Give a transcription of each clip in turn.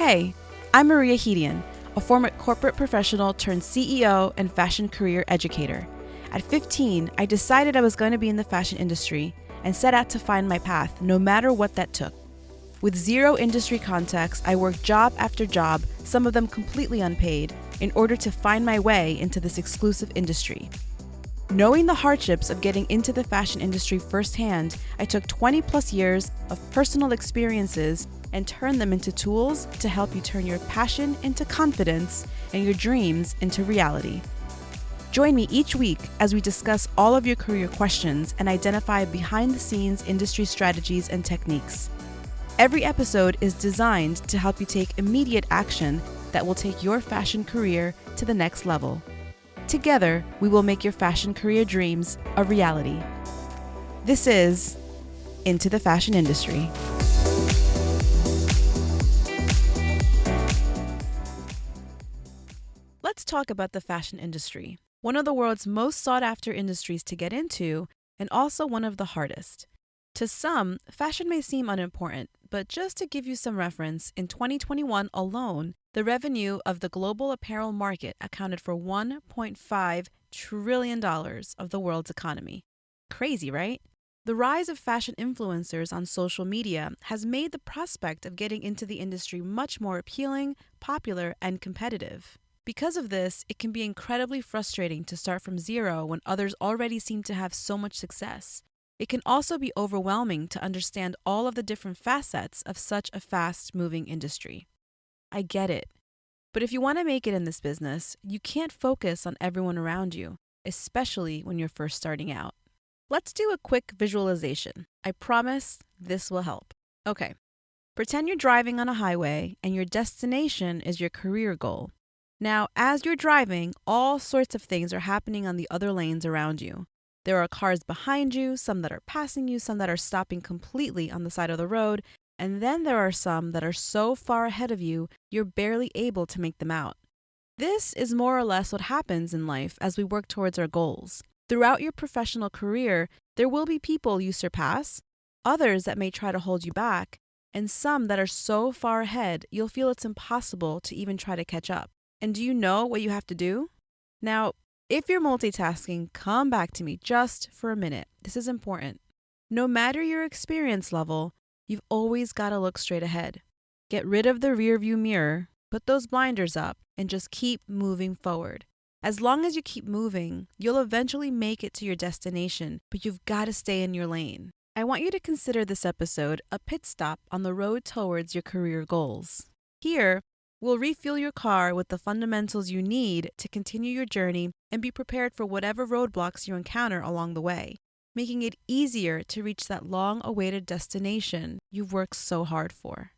Hey, I'm Maria Hedian, a former corporate professional turned CEO and fashion career educator. At 15, I decided I was going to be in the fashion industry and set out to find my path, no matter what that took. With zero industry context, I worked job after job, some of them completely unpaid, in order to find my way into this exclusive industry. Knowing the hardships of getting into the fashion industry firsthand, I took 20 plus years of personal experiences and turned them into tools to help you turn your passion into confidence and your dreams into reality. Join me each week as we discuss all of your career questions and identify behind-the-scenes industry strategies and techniques. Every episode is designed to help you take immediate action that will take your fashion career to the next level. Together, we will make your fashion career dreams a reality. This is Into the Fashion Industry. Let's talk about the fashion industry, one of the world's most sought-after industries to get into, and also one of the hardest. To some, fashion may seem unimportant, but just to give you some reference, in 2021 alone, the revenue of the global apparel market accounted for $1.5 trillion of the world's economy. Crazy, right? The rise of fashion influencers on social media has made the prospect of getting into the industry much more appealing, popular, and competitive. Because of this, it can be incredibly frustrating to start from zero when others already seem to have so much success. It can also be overwhelming to understand all of the different facets of such a fast-moving industry. I get it. But if you want to make it in this business, you can't focus on everyone around you, especially when you're first starting out. Let's do a quick visualization. I promise this will help. Okay, pretend you're driving on a highway and your destination is your career goal. Now, as you're driving, all sorts of things are happening on the other lanes around you. There are cars behind you, some that are passing you, some that are stopping completely on the side of the road, and then there are some that are so far ahead of you, you're barely able to make them out. This is more or less what happens in life as we work towards our goals. Throughout your professional career, there will be people you surpass, others that may try to hold you back, and some that are so far ahead you'll feel it's impossible to even try to catch up. And do you know what you have to do? Now, if you're multitasking, come back to me just for a minute. This is important. No matter your experience level, you've always got to look straight ahead. Get rid of the rearview mirror, put those blinders up, and just keep moving forward. As long as you keep moving, you'll eventually make it to your destination, but you've got to stay in your lane. I want you to consider this episode a pit stop on the road towards your career goals. Here, we'll refuel your car with the fundamentals you need to continue your journey and be prepared for whatever roadblocks you encounter along the way, making it easier to reach that long-awaited destination you've worked so hard for.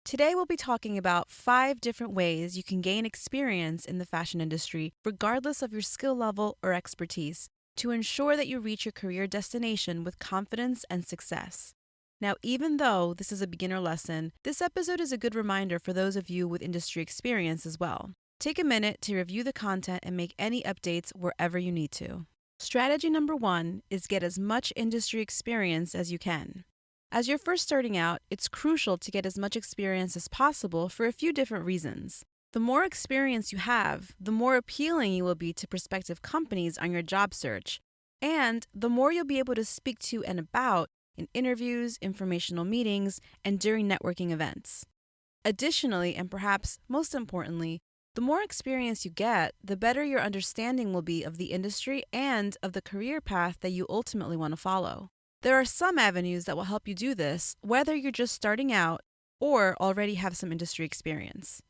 Today, we'll be talking about 5 different ways you can gain experience in the fashion industry, regardless of your skill level or expertise, to ensure that you reach your career destination with confidence and success. Now, even though this is a beginner lesson, this episode is a good reminder for those of you with industry experience as well. Take a minute to review the content and make any updates wherever you need to. Strategy number 1 is get as much industry experience as you can. As you're first starting out, it's crucial to get as much experience as possible for a few different reasons. The more experience you have, the more appealing you will be to prospective companies on your job search, and the more you'll be able to speak to and about in interviews, informational meetings, and during networking events. Additionally, and perhaps most importantly, the more experience you get, the better your understanding will be of the industry and of the career path that you ultimately want to follow. There are some avenues that will help you do this, whether you're just starting out or already have some industry experience.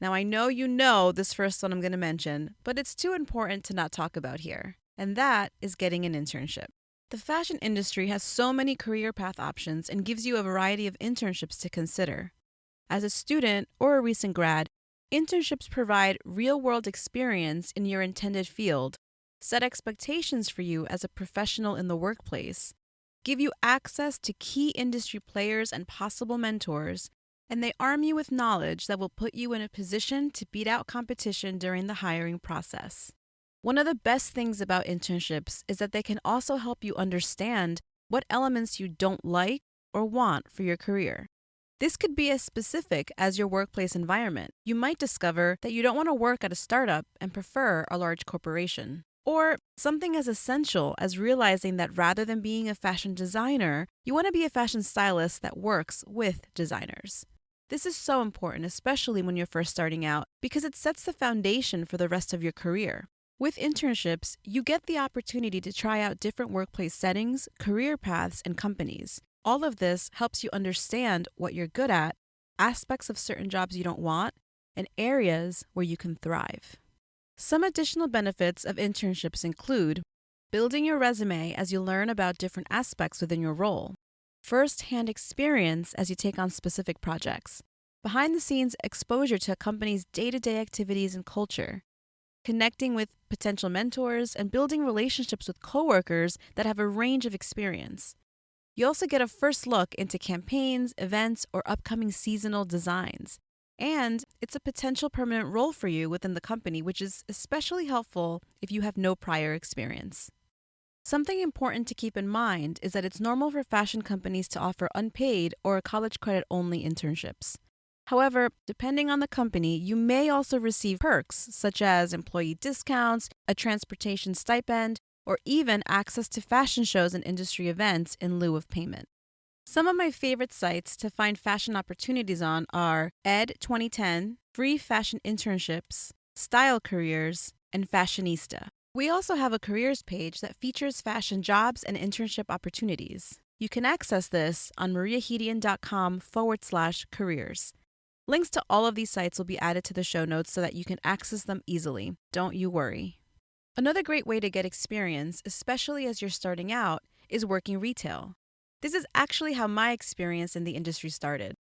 Now, I know you know this first one I'm going to mention, but it's too important to not talk about here, and that is getting an internship. The fashion industry has so many career path options and gives you a variety of internships to consider. As a student or a recent grad, internships provide real-world experience in your intended field, set expectations for you as a professional in the workplace, give you access to key industry players and possible mentors, and they arm you with knowledge that will put you in a position to beat out competition during the hiring process. One of the best things about internships is that they can also help you understand what elements you don't like or want for your career. This could be as specific as your workplace environment. You might discover that you don't want to work at a startup and prefer a large corporation. Or something as essential as realizing that rather than being a fashion designer, you want to be a fashion stylist that works with designers. This is so important, especially when you're first starting out, because it sets the foundation for the rest of your career. With internships, you get the opportunity to try out different workplace settings, career paths, and companies. All of this helps you understand what you're good at, aspects of certain jobs you don't want, and areas where you can thrive. Some additional benefits of internships include building your resume as you learn about different aspects within your role, first-hand experience as you take on specific projects, behind-the-scenes exposure to a company's day-to-day activities and culture, connecting with potential mentors, and building relationships with coworkers that have a range of experience. You also get a first look into campaigns, events, or upcoming seasonal designs. And it's a potential permanent role for you within the company, which is especially helpful if you have no prior experience. Something important to keep in mind is that it's normal for fashion companies to offer unpaid or college credit only internships. However, depending on the company, you may also receive perks such as employee discounts, a transportation stipend, or even access to fashion shows and industry events in lieu of payment. Some of my favorite sites to find fashion opportunities on are Ed 2010, Free Fashion Internships, Style Careers, and Fashionista. We also have a careers page that features fashion jobs and internship opportunities. You can access this on mariahedian.com/careers. Links to all of these sites will be added to the show notes so that you can access them easily. Don't you worry. Another great way to get experience, especially as you're starting out, is working retail. This is actually how my experience in the industry started.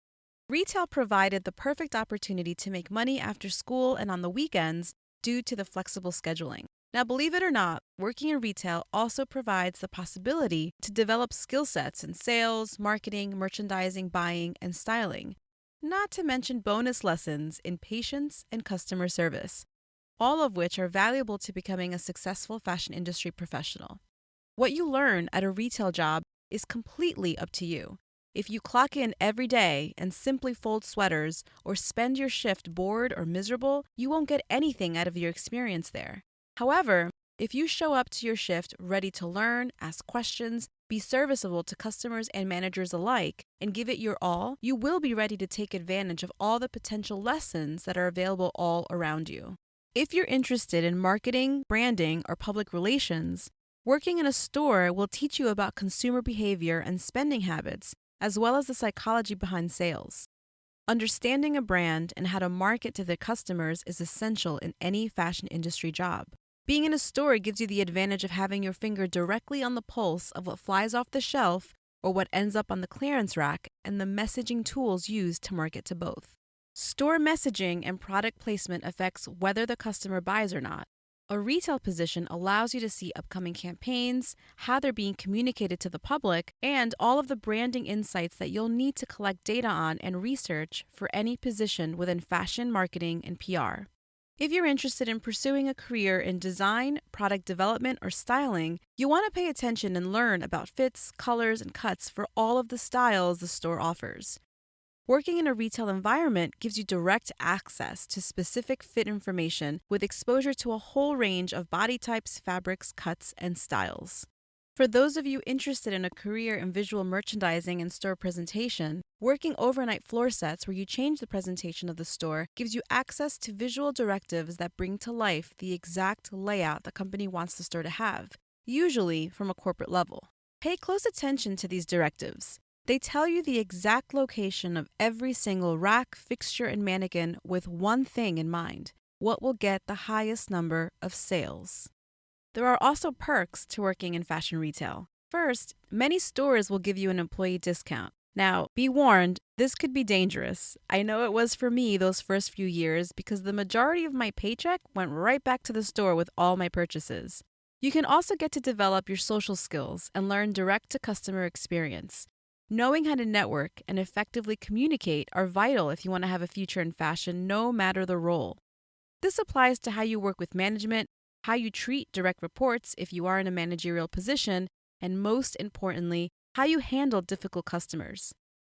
Retail provided the perfect opportunity to make money after school and on the weekends due to the flexible scheduling. Now, believe it or not, working in retail also provides the possibility to develop skill sets in sales, marketing, merchandising, buying, and styling, not to mention bonus lessons in patience and customer service, all of which are valuable to becoming a successful fashion industry professional. What you learn at a retail job is completely up to you. If you clock in every day and simply fold sweaters or spend your shift bored or miserable, you won't get anything out of your experience there. However, if you show up to your shift ready to learn, ask questions, be serviceable to customers and managers alike, and give it your all, you will be ready to take advantage of all the potential lessons that are available all around you. If you're interested in marketing, branding, or public relations, working in a store will teach you about consumer behavior and spending habits, as well as the psychology behind sales. Understanding a brand and how to market to their customers is essential in any fashion industry job. Being in a store gives you the advantage of having your finger directly on the pulse of what flies off the shelf or what ends up on the clearance rack and the messaging tools used to market to both. Store messaging and product placement affects whether the customer buys or not. A retail position allows you to see upcoming campaigns, how they're being communicated to the public, and all of the branding insights that you'll need to collect data on and research for any position within fashion, marketing, and PR. If you're interested in pursuing a career in design, product development, or styling, you want to pay attention and learn about fits, colors, and cuts for all of the styles the store offers. Working in a retail environment gives you direct access to specific fit information with exposure to a whole range of body types, fabrics, cuts, and styles. For those of you interested in a career in visual merchandising and store presentation, working overnight floor sets where you change the presentation of the store gives you access to visual directives that bring to life the exact layout the company wants the store to have, usually from a corporate level. Pay close attention to these directives. They tell you the exact location of every single rack, fixture, and mannequin with one thing in mind: what will get the highest number of sales. There are also perks to working in fashion retail. First, many stores will give you an employee discount. Now, be warned, this could be dangerous. I know it was for me those first few years because the majority of my paycheck went right back to the store with all my purchases. You can also get to develop your social skills and learn direct-to-customer experience. Knowing how to network and effectively communicate are vital if you want to have a future in fashion, no matter the role. This applies to how you work with management, how you treat direct reports if you are in a managerial position, and most importantly, how you handle difficult customers.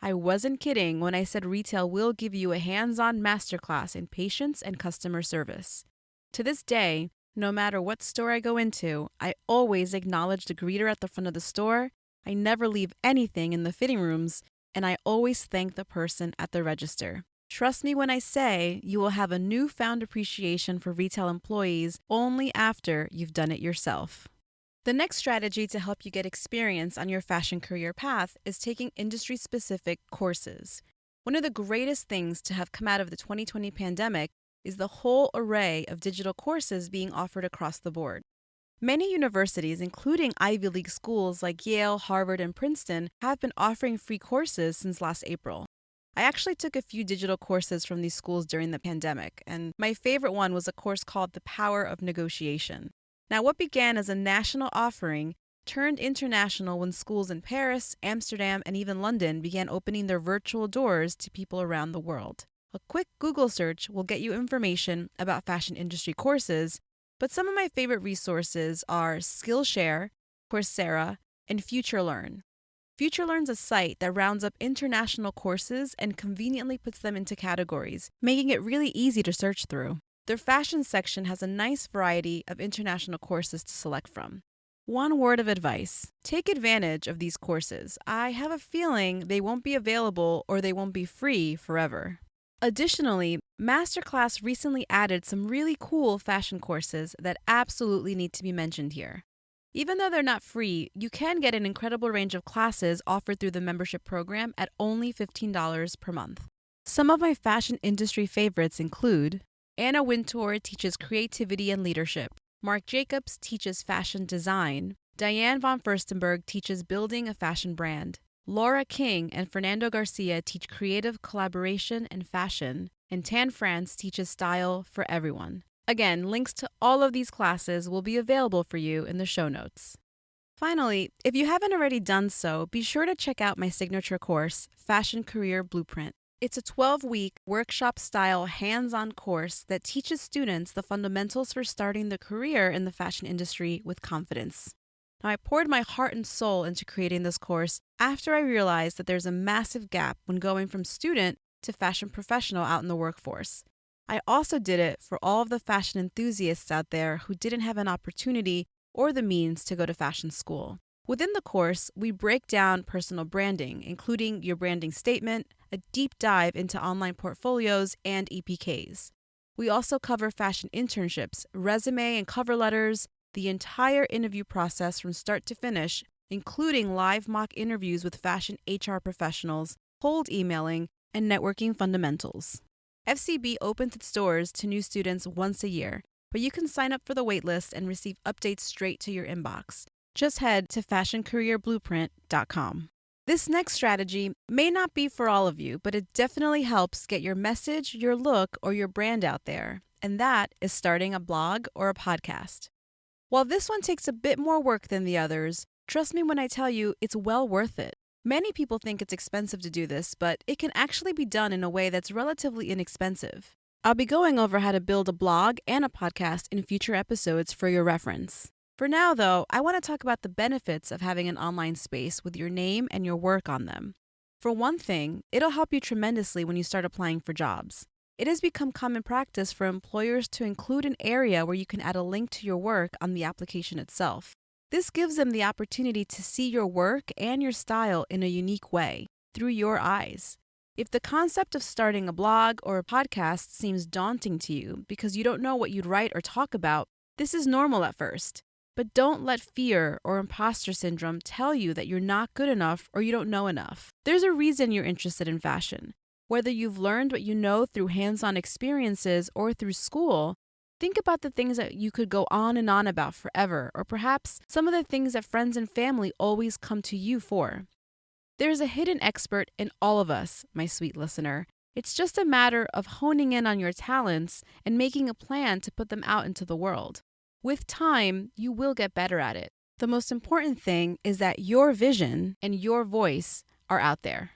I wasn't kidding when I said retail will give you a hands-on masterclass in patience and customer service. To this day, no matter what store I go into, I always acknowledge the greeter at the front of the store, I never leave anything in the fitting rooms, and I always thank the person at the register. Trust me when I say you will have a newfound appreciation for retail employees only after you've done it yourself. The next strategy to help you get experience on your fashion career path is taking industry-specific courses. One of the greatest things to have come out of the 2020 pandemic is the whole array of digital courses being offered across the board. Many universities, including Ivy League schools like Yale, Harvard, and Princeton, have been offering free courses since last April. I actually took a few digital courses from these schools during the pandemic, and my favorite one was a course called The Power of Negotiation. Now, what began as a national offering turned international when schools in Paris, Amsterdam, and even London began opening their virtual doors to people around the world. A quick Google search will get you information about fashion industry courses, but some of my favorite resources are Skillshare, Coursera, and FutureLearn. FutureLearn's a site that rounds up international courses and conveniently puts them into categories, making it really easy to search through. Their fashion section has a nice variety of international courses to select from. One word of advice: take advantage of these courses. I have a feeling they won't be available or they won't be free forever. Additionally, Masterclass recently added some really cool fashion courses that absolutely need to be mentioned here. Even though they're not free, you can get an incredible range of classes offered through the membership program at only $15 per month. Some of my fashion industry favorites include Anna Wintour teaches creativity and leadership. Marc Jacobs teaches fashion design. Diane von Furstenberg teaches building a fashion brand. Laura King and Fernando Garcia teach creative collaboration and fashion. And Tan France teaches style for everyone. Again, links to all of these classes will be available for you in the show notes. Finally, if you haven't already done so, be sure to check out my signature course, Fashion Career Blueprint. It's a 12-week, workshop-style, hands-on course that teaches students the fundamentals for starting the career in the fashion industry with confidence. Now, I poured my heart and soul into creating this course after I realized that there's a massive gap when going from student to fashion professional out in the workforce. I also did it for all of the fashion enthusiasts out there who didn't have an opportunity or the means to go to fashion school. Within the course, we break down personal branding, including your branding statement, a deep dive into online portfolios, and EPKs. We also cover fashion internships, resume and cover letters, the entire interview process from start to finish, including live mock interviews with fashion HR professionals, cold emailing, and networking fundamentals. FCB opens its doors to new students once a year, but you can sign up for the waitlist and receive updates straight to your inbox. Just head to fashioncareerblueprint.com. This next strategy may not be for all of you, but it definitely helps get your message, your look, or your brand out there, and that is starting a blog or a podcast. While this one takes a bit more work than the others, trust me when I tell you it's well worth it. Many people think it's expensive to do this, but it can actually be done in a way that's relatively inexpensive. I'll be going over how to build a blog and a podcast in future episodes for your reference. For now, though, I want to talk about the benefits of having an online space with your name and your work on them. For one thing, it'll help you tremendously when you start applying for jobs. It has become common practice for employers to include an area where you can add a link to your work on the application itself. This gives them the opportunity to see your work and your style in a unique way, through your eyes. If the concept of starting a blog or a podcast seems daunting to you because you don't know what you'd write or talk about, this is normal at first. But don't let fear or imposter syndrome tell you that you're not good enough or you don't know enough. There's a reason you're interested in fashion. Whether you've learned what you know through hands-on experiences or through school, think about the things that you could go on and on about forever, or perhaps some of the things that friends and family always come to you for. There's a hidden expert in all of us, my sweet listener. It's just a matter of honing in on your talents and making a plan to put them out into the world. With time, you will get better at it. The most important thing is that your vision and your voice are out there.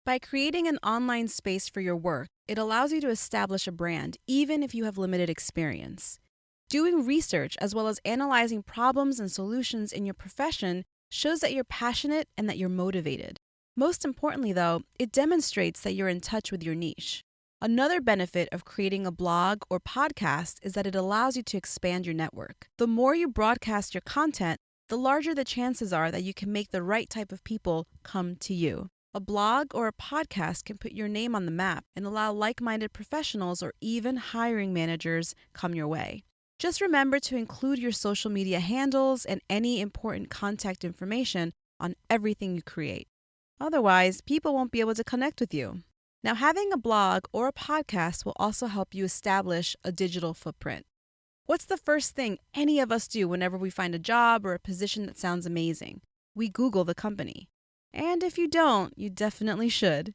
By creating an online space for your work, it allows you to establish a brand even if you have limited experience. Doing research as well as analyzing problems and solutions in your profession shows that you're passionate and that you're motivated. Most importantly, though, it demonstrates that you're in touch with your niche. Another benefit of creating a blog or podcast is that it allows you to expand your network. The more you broadcast your content, the larger the chances are that you can make the right type of people come to you. A blog or a podcast can put your name on the map and allow like-minded professionals or even hiring managers come your way. Just remember to include your social media handles and any important contact information on everything you create. Otherwise, people won't be able to connect with you. Now, having a blog or a podcast will also help you establish a digital footprint. What's the first thing any of us do whenever we find a job or a position that sounds amazing? We Google the company. And if you don't, you definitely should.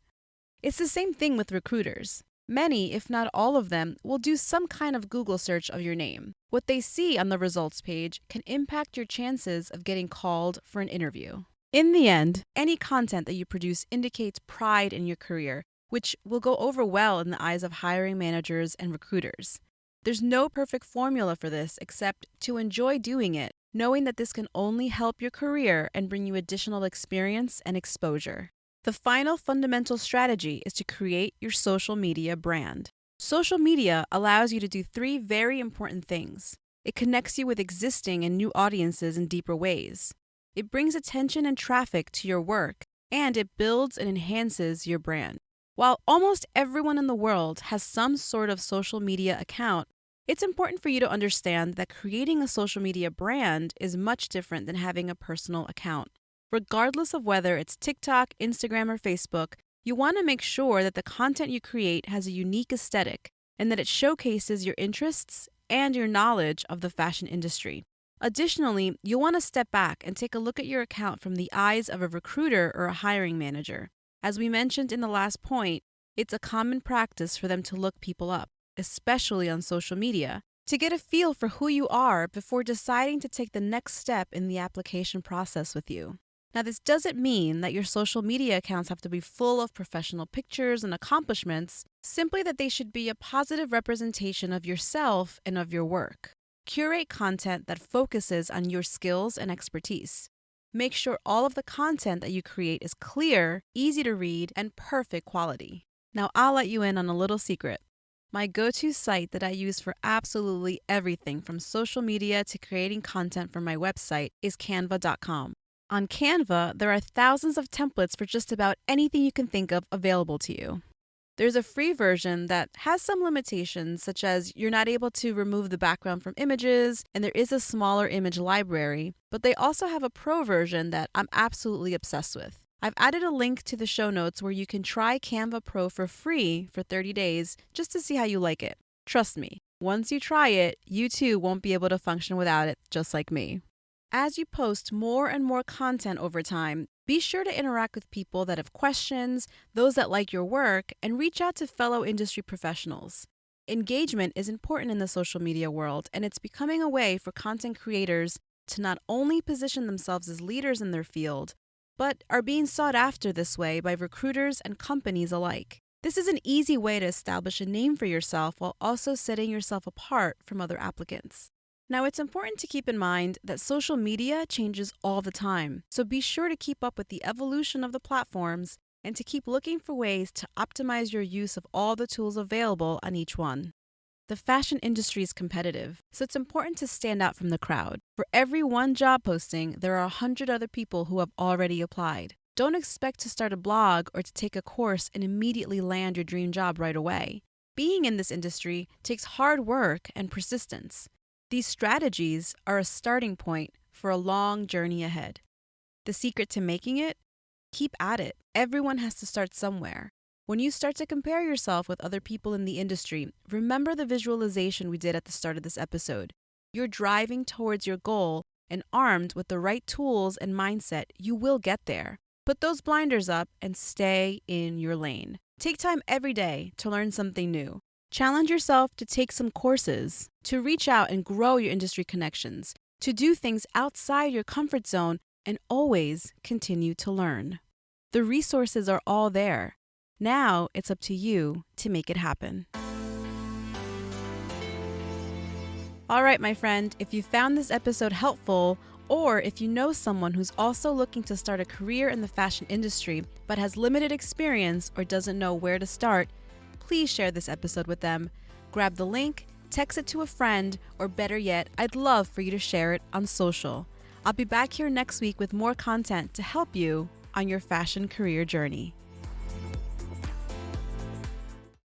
It's the same thing with recruiters. Many, if not all of them, will do some kind of Google search of your name. What they see on the results page can impact your chances of getting called for an interview. In the end, any content that you produce indicates pride in your career, which will go over well in the eyes of hiring managers and recruiters. There's no perfect formula for this except to enjoy doing it, knowing that this can only help your career and bring you additional experience and exposure. The final fundamental strategy is to create your social media brand. Social media allows you to do 3 very important things. It connects you with existing and new audiences in deeper ways. It brings attention and traffic to your work, and it builds and enhances your brand. While almost everyone in the world has some sort of social media account, it's important for you to understand that creating a social media brand is much different than having a personal account. Regardless of whether it's TikTok, Instagram, or Facebook, you want to make sure that the content you create has a unique aesthetic and that it showcases your interests and your knowledge of the fashion industry. Additionally, you'll want to step back and take a look at your account from the eyes of a recruiter or a hiring manager. As we mentioned in the last point, it's a common practice for them to look people up, especially on social media, to get a feel for who you are before deciding to take the next step in the application process with you. Now, this doesn't mean that your social media accounts have to be full of professional pictures and accomplishments, simply that they should be a positive representation of yourself and of your work. Curate content that focuses on your skills and expertise. Make sure all of the content that you create is clear, easy to read, and perfect quality. Now, I'll let you in on a little secret. My go-to site that I use for absolutely everything from social media to creating content for my website is canva.com. On Canva, there are thousands of templates for just about anything you can think of available to you. There's a free version that has some limitations, such as you're not able to remove the background from images, and there is a smaller image library, but they also have a pro version that I'm absolutely obsessed with. I've added a link to the show notes where you can try Canva Pro for free for 30 days just to see how you like it. Trust me, once you try it, you too won't be able to function without it, just like me. As you post more and more content over time, be sure to interact with people that have questions, those that like your work, and reach out to fellow industry professionals. Engagement is important in the social media world, and it's becoming a way for content creators to not only position themselves as leaders in their field, but are being sought after this way by recruiters and companies alike. This is an easy way to establish a name for yourself while also setting yourself apart from other applicants. Now, it's important to keep in mind that social media changes all the time, so be sure to keep up with the evolution of the platforms and to keep looking for ways to optimize your use of all the tools available on each one. The fashion industry is competitive, so it's important to stand out from the crowd. For every one job posting, there are 100 other people who have already applied. Don't expect to start a blog or to take a course and immediately land your dream job right away. Being in this industry takes hard work and persistence. These strategies are a starting point for a long journey ahead. The secret to making it? Keep at it. Everyone has to start somewhere. When you start to compare yourself with other people in the industry, remember the visualization we did at the start of this episode. You're driving towards your goal, and armed with the right tools and mindset, you will get there. Put those blinders up and stay in your lane. Take time every day to learn something new. Challenge yourself to take some courses, to reach out and grow your industry connections, to do things outside your comfort zone, and always continue to learn. The resources are all there. Now it's up to you to make it happen. All right, my friend, if you found this episode helpful, Or if you know someone who's also looking to start a career in the fashion industry but has limited experience or doesn't know where to start, please share this episode with them. Grab the link, text it to a friend, or better yet, I'd love for you to share it on social. I'll be back here next week with more content to help you on your fashion career journey.